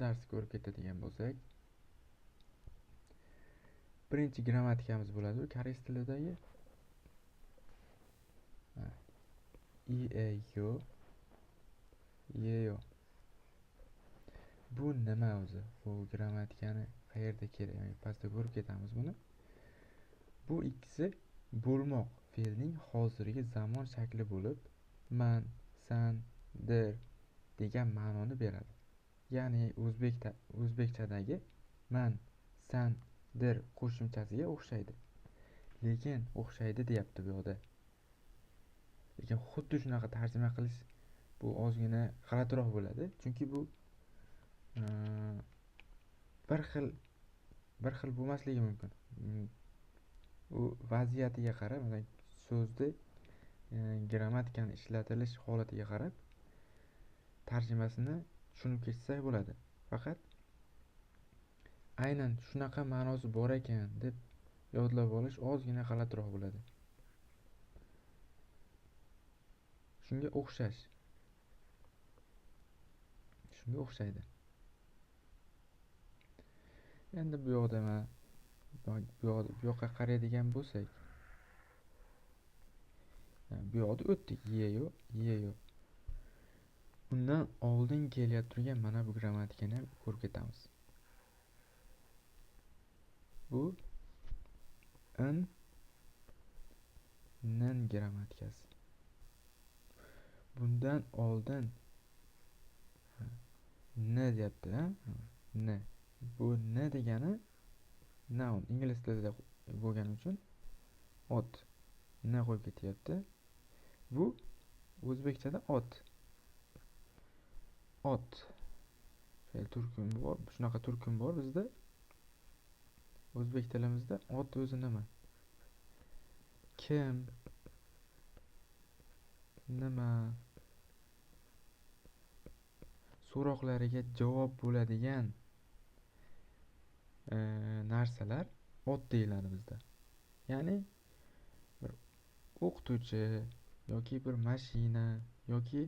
darsni ko'rib ketadigan bo'lsak, birinchi grammatikamiz bo'ladi. Koreys tilidagi io, yeyo. Bu nima o'zi? Bu grammatikani qayerda kerak? Yani pastda ko'rib ketamiz buni. Bu ikkisi bo'lmoq fe'lining hozirgi zamon shakli bo'lib, man, san, dir degan ma'noni beradi. Ya'ni o'zbekchadagi man, san, dir qo'shimchasiga o'xshaydi. Lekin o'xshaydi deyapti bu yoqda. Lekin xuddi shunaqa tarjima qilish bu ozgina g'alatiroq bo'ladi. Chunki bu bir xil bo'lmasligi mumkin. U vaziyatiga qarab, masalan, so'zni grammatikani ishlatilish holatiga qarab tarjimasini tushunib ketsak bo'ladi. Faqat aynan shunaqa ma'nosi bor ekan deb yodlab olish ozgina g'alatiroq bo'ladi. Shunga o'xshaydi. Endi bu yoqqa qaraydigan bo'lsak, bu yoqda o'tdik, yeyo. Bundan oldin kelib turgan mana bu grammatikani ham ko'rib ketamiz. Bu nin grammatikasi. Bundan oldin ne deyapti, ne. Bu ne degani noun, ingliz tilida bo'lgani uchun ot, ne qo'yib ketyapti. Bu o'zbekchada ot. Turkum bor, shunaqa turkum bor bizda. O'zbek tilimizda ot o'zi nima? Kim? Nima? So'roqlariga javob bo'ladigan narsalar ot deyiladi bizda. Ya'ni bir o'qituvchi yoki bir mashina yoki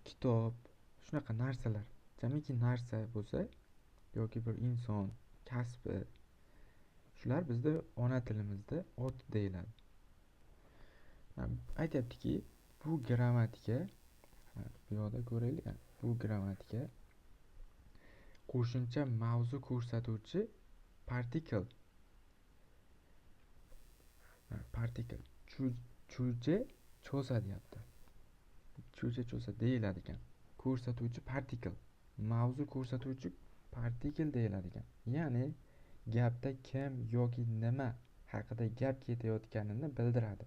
kitob, shunaqa narsalar. Jamiki narsa bo'lsa yoki bir inson, kasbi, shular bizda ona tilimizda ot deyiladi. Aytyaptiki, bu grammatika, bu yoqda ko'raylik, bu grammatika qo'shimcha mavzu ko'rsatuvchi partikel cho'ja cho'sa deyapti. Cho'ja cho'sa deyiladi ekan. Ko'rsatuvchi partikel, mavzu ko'rsatuvchi partikel deyiladi ekan. Ya'ni gapda kim yoki nima haqida gap ketayotganini bildiradi.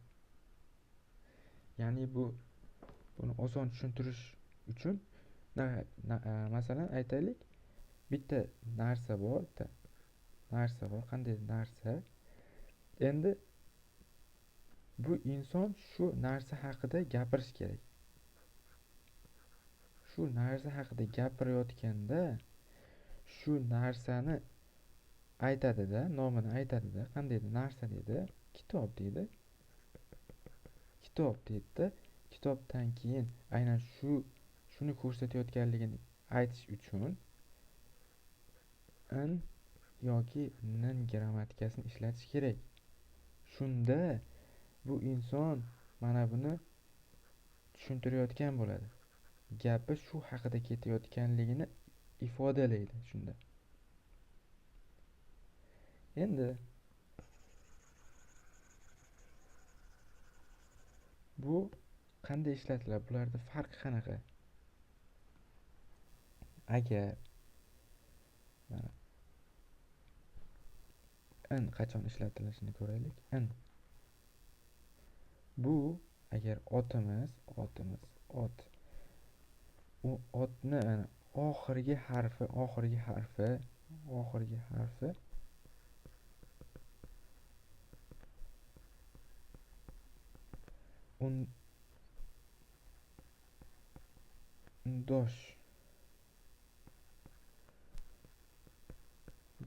Ya'ni buni oson tushuntirish uchun masalan aytaylik, bitta narsa bor. Qanday narsa? Endi bu inson shu narsa haqida gapirish kerak. Shu narsa haqida gapirayotganda shu narsani aytadi-da, nomini aytadi-da. Qanday narsa deydi? Kitob deydi. Kitob deydi. Kitobdan keyin aynan shuni ko'rsatayotganligini aytish uchun in yoki nin grammatikasini ishlatish kerak. Shunda bu inson mana buni tushuntirayotgan bo'ladi. Gapi shu haqida ketayotganligini ifodalaydi shunda. Endi bu qanday ishlatiladi? Bularda farqi qanaqa? Agar in qachon ishlatilishini ko'raylik. Bu agar otimiz, ot. U otni oxirgi harfi undosh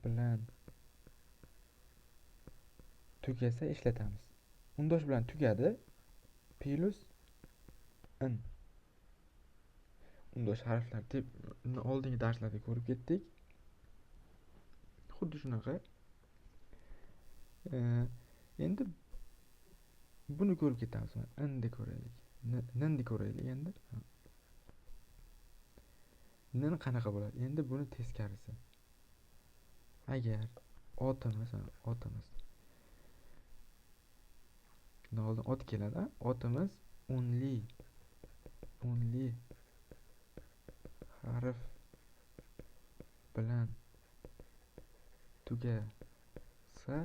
bilan tugasa ishlatamiz. Undosh bilan tugadi plus in. undosh harflar deb oldingi darslarda ko'rib ketdik. Xuddi shunaqa. Endi buni ko'rib ketamiz. Endi ko'raylik. Nni ko'raylik endi. Nni qanaqa bo'ladi? Endi buni teskarisi. Agar otimiz oldin ot keladi. Otimiz onli harf bilan tugasa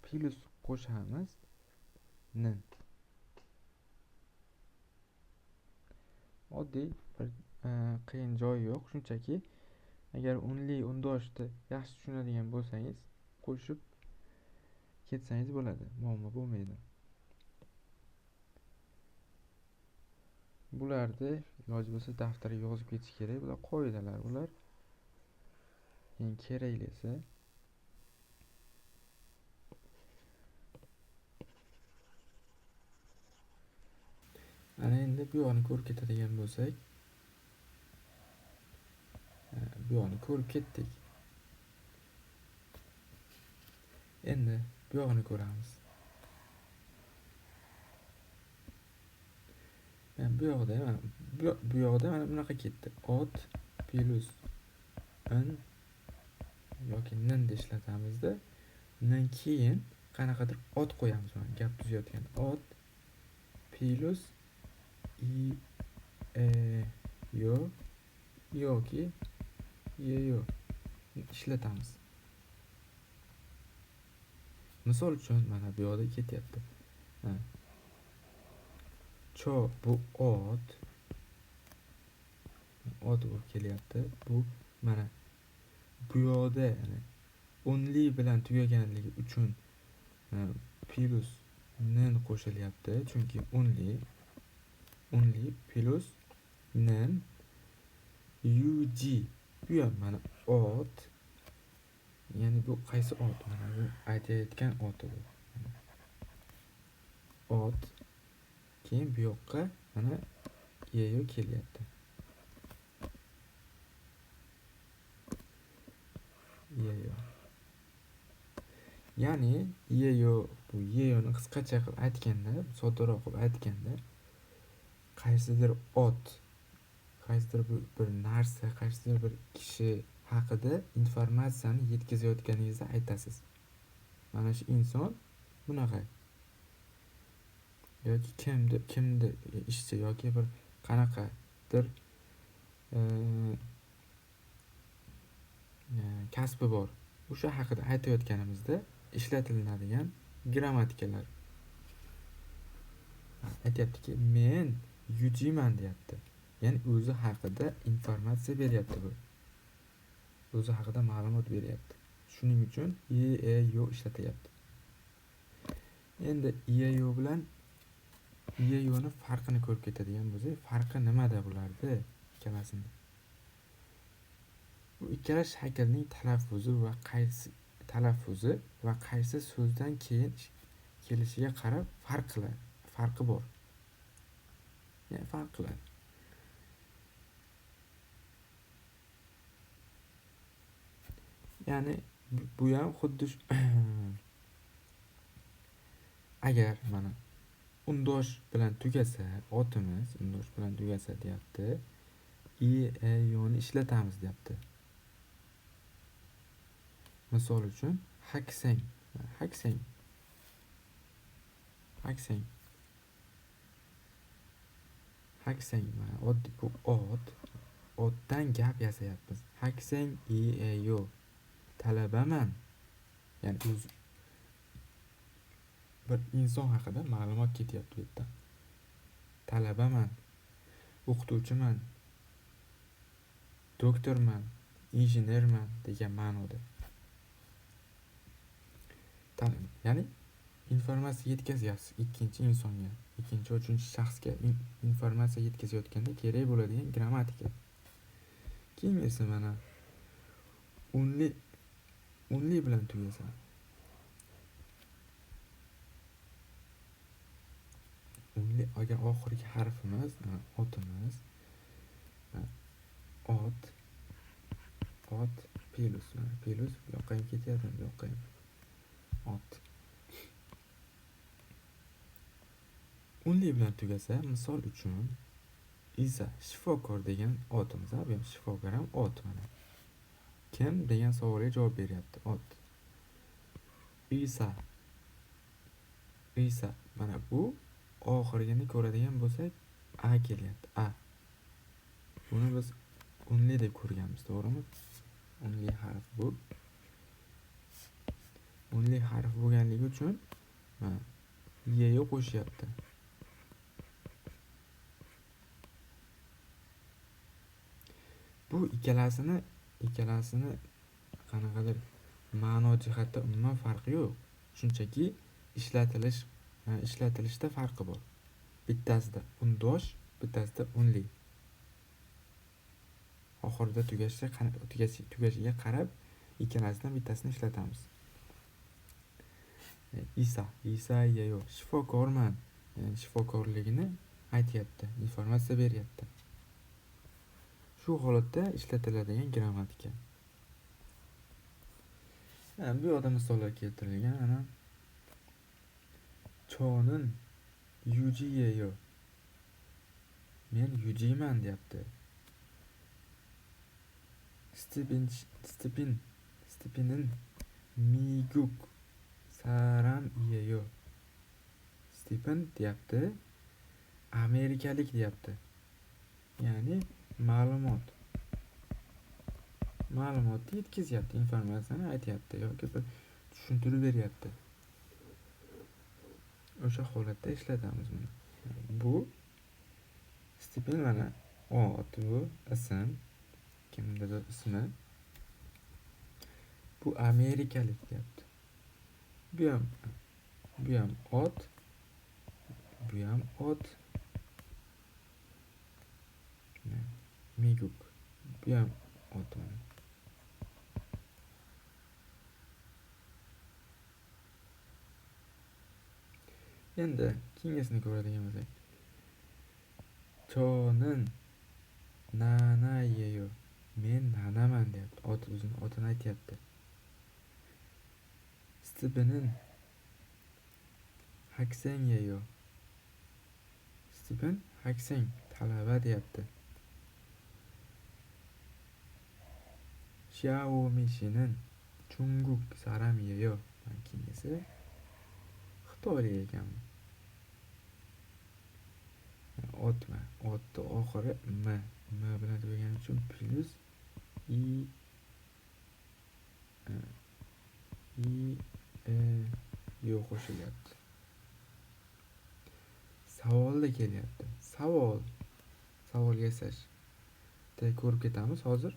plus qo'shamiz nin. Oddiy bir qiyin joyi yo'q. Shunchaki agar onli undoshni yaxshi tushunadigan bo'lsangiz, qo'shib ketsangiz bo'ladi. Muammo bo'lmaydi. Bularni iloji bo'lsa daftarga yozib ketish kerak. Bular qoidalar bular. Keyin keraklisi ana endi bu yoqni ko'rib ketadigan bo'lsak, bu yoqni ko'rib ketdik. Endi bu yoqni ko'ramiz. Bu yoqda mana bunaqa ketdi. Ot plus n yoki nin deb ishlatamizda. Undan keyin qanaqadir ot qo'yamiz. Mana gap tuzayotgan ot plus yo yoki yo ishlatamiz. Misol uchun mana bu yoqda ketyapti. Cho bu ot bo'lib kelyapti. Bu mana bu yoqda onli bilan tugaganligi uchun plus nin qo'shilyapti. Chunki onli plus nin UG bu ham mana ot. Ya'ni bu qaysi ot? Mana bu aytayotgan oti bu. Ot. Keyin bu yoqqa mana yeyo kelyapti. Yeyo. Ya'ni yeyo bu yeyoni qisqacha qilib aytganda, soddaroq qilib aytganda qaysidir ot, qaysidir bir narsa, qaysidir bir kishi haqida informatsiyani yetkazayotganingizda aytasiz. Mana shu inson bunaqa. Yoki kimdi ishchi yoki bir qanaqadir kasbi bor. O'sha haqida aytayotganimizda ishlatilinadigan grammatikalar. Aytayaptiki, men yujiman deyapti. Ya'ni o'zi haqida informatsiya beryapti bu. O'zi haqida ma'lumot beryapti. Shuning uchun yo ishlatyapti. Endi yo bilan yoni farqini ko'rib ketadigan bo'lsak, farqi nimada bularni ikkalasini? Bu ikkala shaklning talaffuzi va qaysi so'zdan keyin kelishiga qarab farqi bor. Ya'ni farq qiladi. Ya'ni bu ham xuddi agar mana undosh bilan tugasa, otimiz undosh bilan tugasa deyapti. Yoni ishlatamiz deyapti. Misol uchun haksang mana oddiy bu otdan gap yasayapmiz. Haksang yo talabaman. Ya'ni o'zi bir inson haqida ma'lumot ketyapti bu yerda. Talabaman, o'qituvchiman, doktorman, injenerman degan ma'noda. Ya'ni informatsiya yetkazyapsiz ikkinchi insonga, ikkinchi uchinchi shaxsga informatsiya yetkazayotganda kerak bo'ladigan grammatika. Keyin esa mana only bilan tugasa. Only agar oxirgi harfimiz otimiz ot, pelus. Pelus bu yoqqa ham ketyapti, bu yoqqa ham. Ot. Unli bilan tugasa, misol uchun Isa shifokor degan otimiz, bu ham shifokor ham ot mana. Kim degan savolga javob beryapti, ot. Isa mana bu oxirgini ko'radigan bo'lsak a kelyapti, a. Buni biz unli deb ko'rganmiz, to'g'rimi? Unli harf bu. Unli harf bo'lganligi uchun mana yeyo qo'shyapti. Bu ikkalasini qanaqadir ma'no jihatda umuman farqi yo'q. Shunchaki ishlatilishda farqi bor. Bittasida undosh, bittasida unli. Oxirida tugashiga qarab ikkalasidan bittasini ishlatamiz. Isa yeyo shifokorman, ya'ni shifokorligini aytyapti, informatsiya beryapti. Shu holatda ishlatiladigan grammatika. Bu yoqda misollar keltirilgan. Ana chonin yuji yeyo. Men yujiyman deyapti. Stepinin miguk saram yeyo. Stepen deyapti, amerikalik deyapti. Ya'ni ma'lumotni yetkazyapti, informatsiyani aytyapti yoki bir tushuntirib beryapti. O'sha holatda ishlatamiz buni. Bu Stepen mana ot, bu ism, kimnidir ismi. Bu amerikalik deyapti. Bu ham ot, bu ham ot. Miguk. Bu ham ot. Endi keyingisini ko'radigan bo'lsak. Chonin nana yeyo. Men nanaman deyapti. Ot o'zini otini aytyapti. Stepenin hakseng yeyo. Stepen hakseng talaba deyapti. Xiaomishinin chunguk saram yeyo. Keyingisi xitoylik ekan. Otma. Otni oxiri m bilan tugagani uchun plus yo qo'shilyapti. Savolda kelyapti. Savol yasash. Ko'rib ketamiz hozir.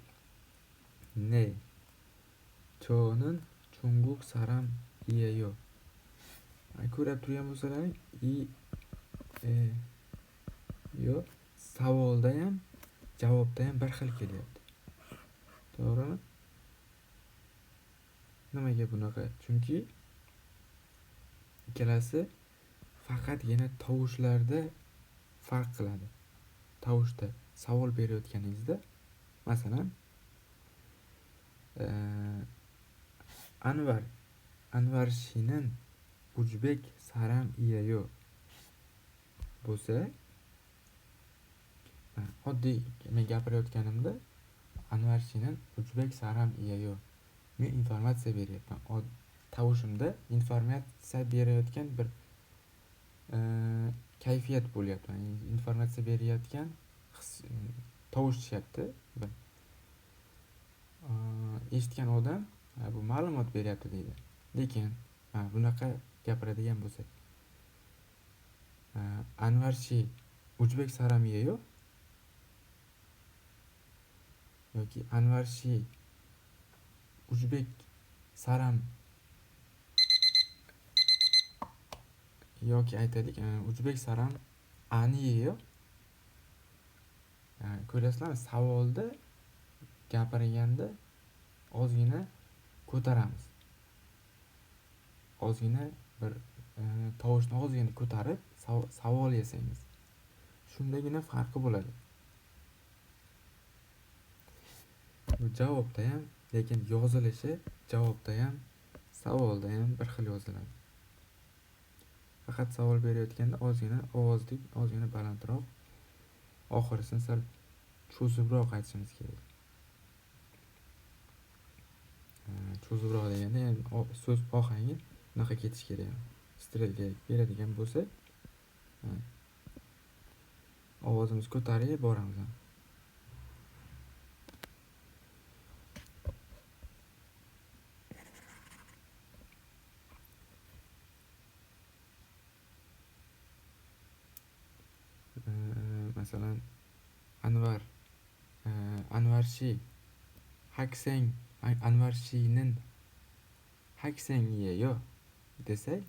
Ne chonin chunguk saram yeyo. Ko'rib turgan bo'lsalaring yo savolda ham javobda ham bir xil kelyapti. To'g'rimi? Nimaga bunaqa? Chunki ikkalasi faqatgina tovushlarda farq qiladi. Tovushda savol berayotganingizda, masalan, Anvar shinin Ujbek saram iyayo bo'lsa, oddiy men gapirayotganimda Anvar shinin Ujbek saram iyayo. Men informatsiya beryapman. Tavushimda informatsiya berayotgan bir kayfiyat bo'lyapti. Informatsiya berayotgan tovush chiqyapti. Eshitgan odam bu ma'lumot beryapti deydi. Lekin bunaqa gapiradigan bo'lsak, Anvarshi Ujbek saram yeyo yoki Anvarshi Ujbek saram yoki aytaylik Ujbek saram ani yeyo. Ko'rasizlarmi, savolda gapirganda ozgina ko'taramiz. Ozgina bir tovushni ozgina ko'tarib savol yasangiz, shundagina farqi bo'ladi. bu javobda ham, lekin yozilishi javobda ham, savolda ham bir xil yoziladi. Faqat savol berayotganda ozgina ozgina balandroq, oxirisini sal cho'zibroq aytishimiz kerak. Cho'zibroq deganda ham so'z ohangi bunaqa ketish kerak. Strelga beradigan bo'lsa, ovozimiz ko'tarib boramiz. Masalan, Anvarshi haksang Anvarshinin haksang yeyo desak,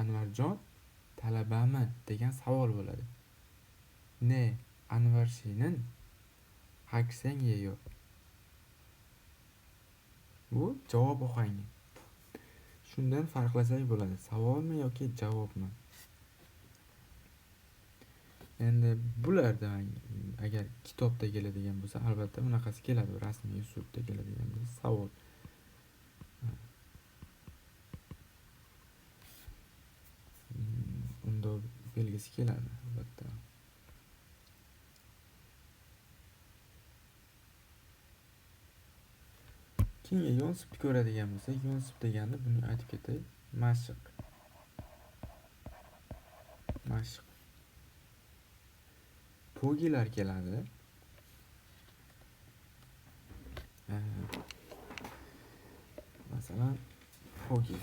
Anvarjon talabami degan savol bo'ladi. Ne Anvarshinin haksang yeyo. Bu javob ohangi. Shundan farqlasak bo'ladi, savolmi yoki javobmi? Endi bularda agar kitobda keladigan bo'lsa, albatta bunaqasi keladi. Rasmiy uslubda keladigan bo'lsa, savol. Unda belgisi keladi, albatta. Keyin yonsibni ko'radigan bo'lsa, yonsib deganda buni aytib ketay. Mashq. Pogilar keladi. Masalan, pogi.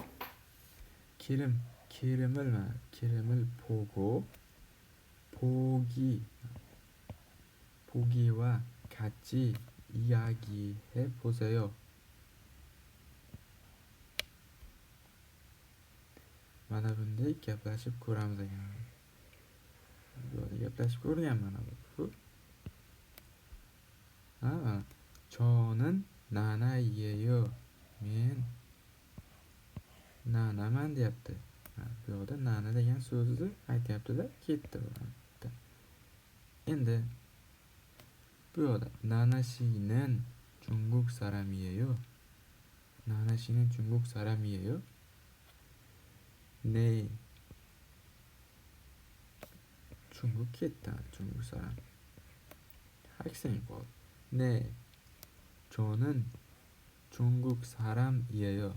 Kerimil pogo. Pogi wa kachi iyagi he poseyo. Mana bunday gaplashib ko'ramiz ekan. Bu gaplashib ko'rgan mana bu. Chonin nana yeyo. Men nanaman deyapti. Bu yerda nana degan so'zni aytyapti-da, ketdi. Endi bu yerda nanashinin chunguk saramiyeyo. Nanashinin chunguk saramiyeyo. Ne chunguk ketdi, chunguk saram. Haksang qol. Ne chonin chunguk saram yeyo.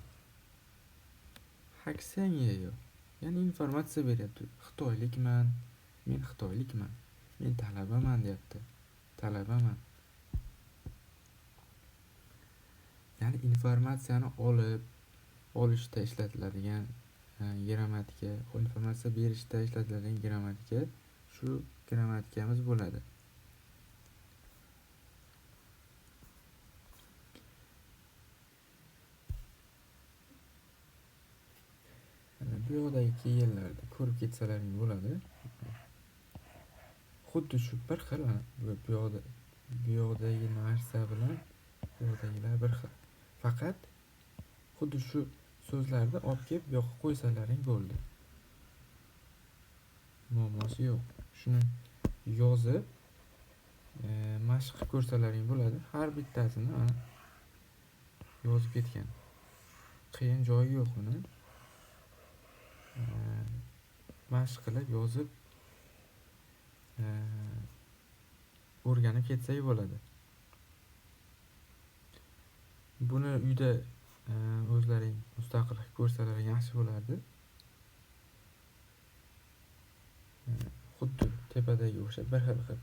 Haksang yeyo. Ya'ni informatsiya beryapti. Xitoylikman, men xitoylikman. Men talabaman deyapti. Talabaman. Ya'ni informatsiyani olishda ishlatiladigan grammatika, informatsiya berishda ishlatiladigan grammatika shu grammatikamiz bo'ladi. Bu yoqdagi keyinlarda ko'rib ketsalaring bo'ladi. Xuddi shu bir xil, bu yoqdagi narsa bilan bu yoqdagilar bir xil. Faqat xuddi shu so'zlarni olib kelib bu yoqqa qo'ysalaring bo'ldi. Muammosi yo'q. Shuni yozib mashq qilib ko'rsalaring bo'ladi. Har bittasini yozib ketgan. Qiyin joyi yo'q uni. Mashq qilib yozib o'rganib ketsak bo'ladi. Buni uyda o'zlaring mustaqil qilib ko'rsalaring yaxshi bo'lardi. Xuddi tepadagi o'xshab bir xil qilib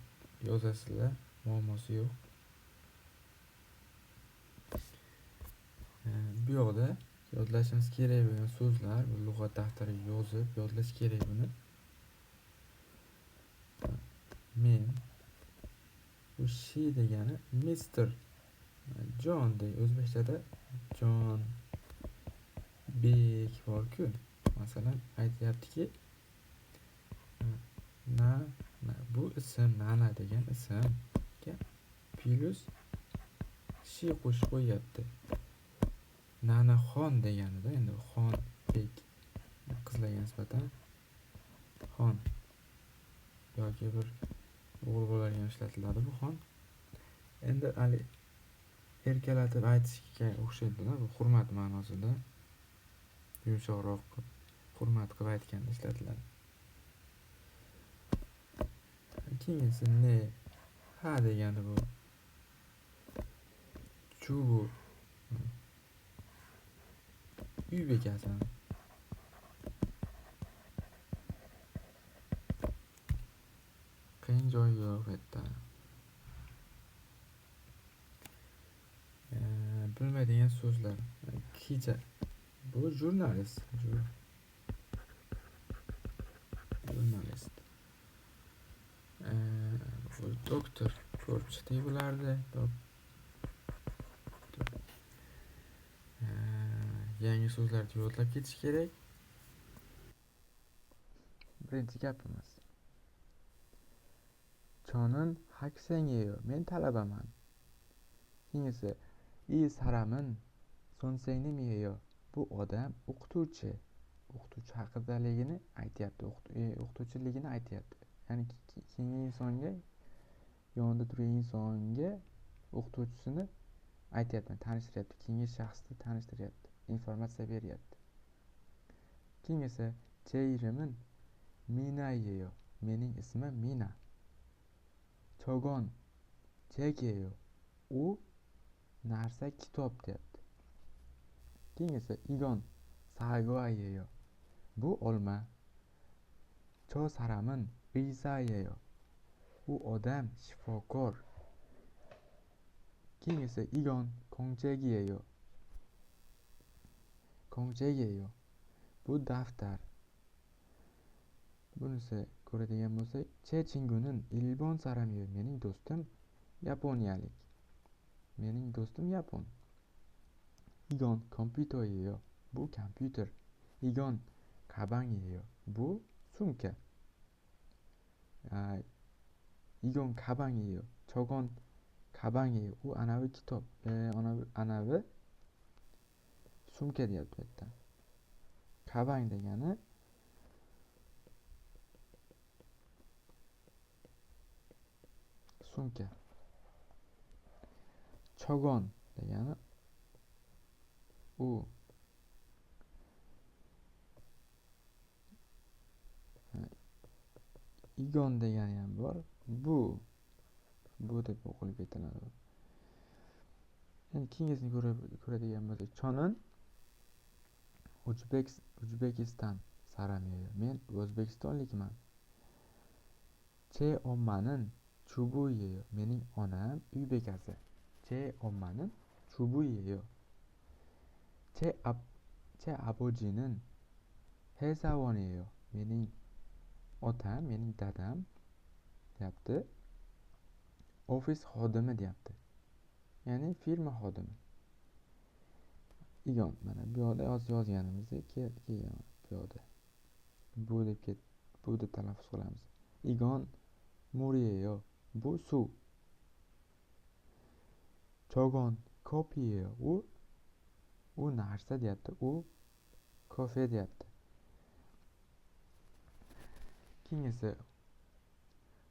yozasizlar, muammosi yo'q. Bu yoqda yodlashimiz kerak bo'lgan so'zlar, bu lug'at daftariga yozib yodlash kerak buni. Men, bu she degani Mr. John deg, o'zbekchada John Bek bor-ku. Masalan, aytyaptiki, bu ism, nana degan ismga plus she qo'shib qo'yapti. Nanaxon deganida, endi xon bek qizlarga nisbatan xon yoki bir o'g'il bolalarga ham ishlatiladi bu xon. Endi erkalatib aytishga o'xshaydida, bu hurmat ma'nosida yumshoqroq hurmat qilib aytganda ishlatiladi. Keyingisi ne ha degani bu chubu uy bekasini qiyin joyi yo'q bu yerda. Bilmaydigan so'zlar. Kecha bu jurnalist. Jurnalist. Bu doktor. Ko'rib chiqdik bularni. Yangi so'zlarni yodlab ketish kerak. Birinchi gapimiz. Chonin haksengeyo. Men talabaman. Keyingisi saramin sonsengni miyeyo. Bu odam o'qituvchi. O'qituvchi haqidaligini aytyapti. O'qituvchiligini aytyapti. Ya'ni keyingi insonga, yonida turgan insonga o'qituvchisini aytyapti, tanishtiryapti. Keyingi shaxsni tanishtiryapti. Informatsiya beryapti. Keyingisi cheyrimin Mina yeyo. Mening ismim Mina. Chogon chekeyo. U narsa kitob deyapti. Keyingisi igon sagua yeyo. Bu olma. Cho saramin Isa yeyo. U odam shifokor. Keyingisi igon kongchegi yeyo. Kongchegi yeyo. Bu daftar. Bunisi ko'radigan bo'lsak, che chingunin ilbon saramiyo. Mening do'stim yaponiyalik. Mening do'stim yapon. Igon kompyuter yeyo. Bu kompyuter. Igon kabang yeyo. Bu sumka. Igon kabang yeyo. Chogon kabang yeyo. U anavi kitob. Anavi sumka deyapti bu yerda. Kabang degani sumka. Chogon degani u igon degani ham bor. Bu deb o'qilib ketiladi. Endi keyingisini ko'radigan bo'lsak, chonin O'zbekiston saramiyo. Men O'zbekistonlikman. Che ommanin chubu yeyo. Mening onam uy bekasi. Che ommanin chubu yeyo. Che abojinin hesavon yeyo. Mening otam, mening dadam deyapti. Ofis xodimi deyapti. Ya'ni firma xodimi. Igon mana bu yoqda yozganimizni kelgan bu yoqda. Bu deb talaffuz qilamiz. Igon muriyeyo. Bu suv. Chogon kopiyeyo. U narsa deyapti. U kofe deyapti. Keyingisi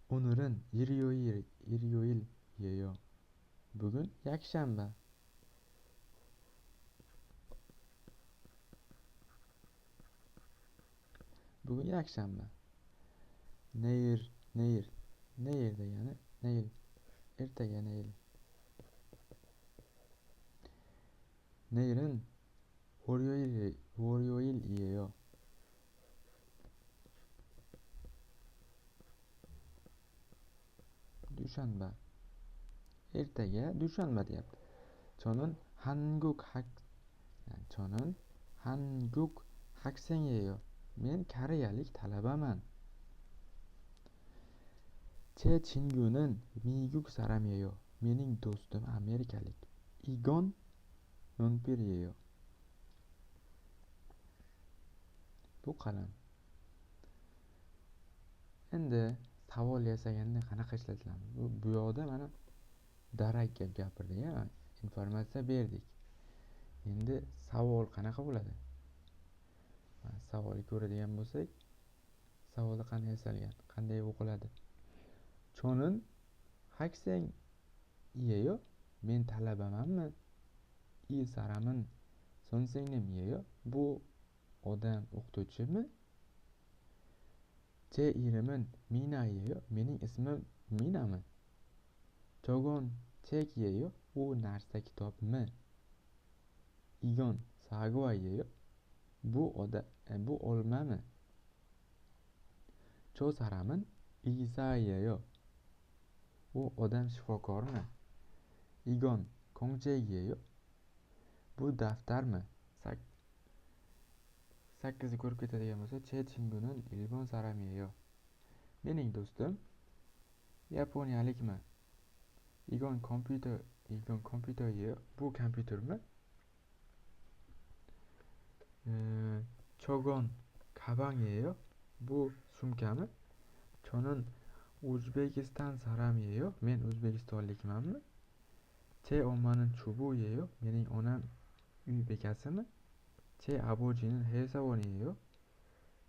onurin yiryoil yeyo. Bugun yakshanba. Bugun yakshanba. Neyr degani neyl. Ertaga neyl. Neyrin voryoil yeyo. Dushanba. Ertaga dushanba deyapti. Chonin hanguk haksen yeyo. Men koreyalik talabaman. Che chingunin miguk saram yeyo. Mening do'stim amerikalik. Igon yonpir yeyo. Bu qalam. Endi savol yasaganda qanaqa ishlatiladi? Bu yoqda mana darak gap gapirdik, informatsiya berdik. Endi savol qanaqa bo'ladi? Savolni ko'radigan bo'lsak, savolda qanday yasalgan, qanday o'qiladi? Chonin hakseng yeyo. men talabamanmi? I saramin sonsingnimyeyo. Bu odam o'qituvchimi? Che irimin Minayeyo. Mening ismim Minami? Chogon chekyeyo. U narsa kitobmi? Igon sagvayeyo. Bu olmami? Cho saramin Isayeyo. U odam shifokormi? Igon kongcheyeyo. Bu daftarmi? Sakkizni ko'rib ketadigan bo'lsa, Che Chinguning Ilgon Saramiyeyo. Mening do'stim yaponiyalikmi? Igon kompyuteryeyo. Bu kompyutermi? Chogon kabangyeyo. Bu sumkami? Chonin O'zbekiston saramyeyo. Men o'zbekistonlikmanmi? Che ommanin chubuyeyo. Mening onam uy bekasimi? Che abojinin hesaboniyeyo.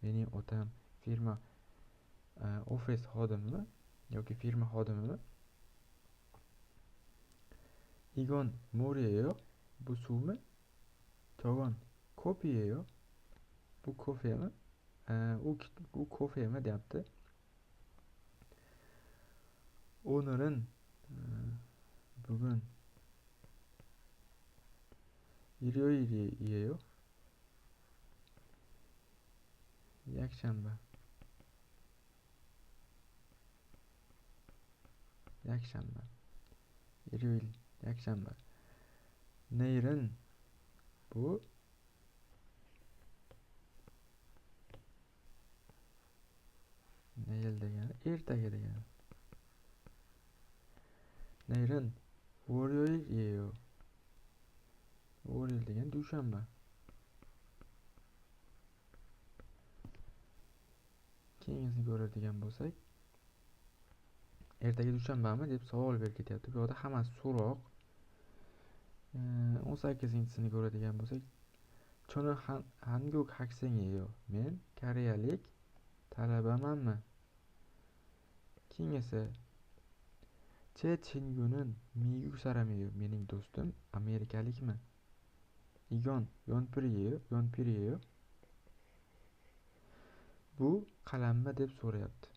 Mening otam firma ofis xodimimi yoki firma xodimimi? Igon mo'riyeyo. Bu suvmi? Chogon kopiyeyo. Bu kofemi? U kofemi deyapti. Onurin bugun iryoyeyo. Yakshanba. Iryoyil yakshanba. Neyrin bu neyil degani ertaga degani. Neyrin voryoyeyo. Voryoyil degani dushanba. Keyingisini ko'radigan bo'lsak, ertaga dushanbami deb savol berib ketyapti. Bu yerda hammasi so'roq. 18-sini ko'radigan bo'lsak, Choni Hanguk Haksenyeyo. Men koreyalik talabamanmi? Keyingisi Che Chingunin Miyuk Saramiyeyo. Mening do'stim amerikalikmi? Igon Yonpiriyeyo. Bu qalammi deb so'rayapti.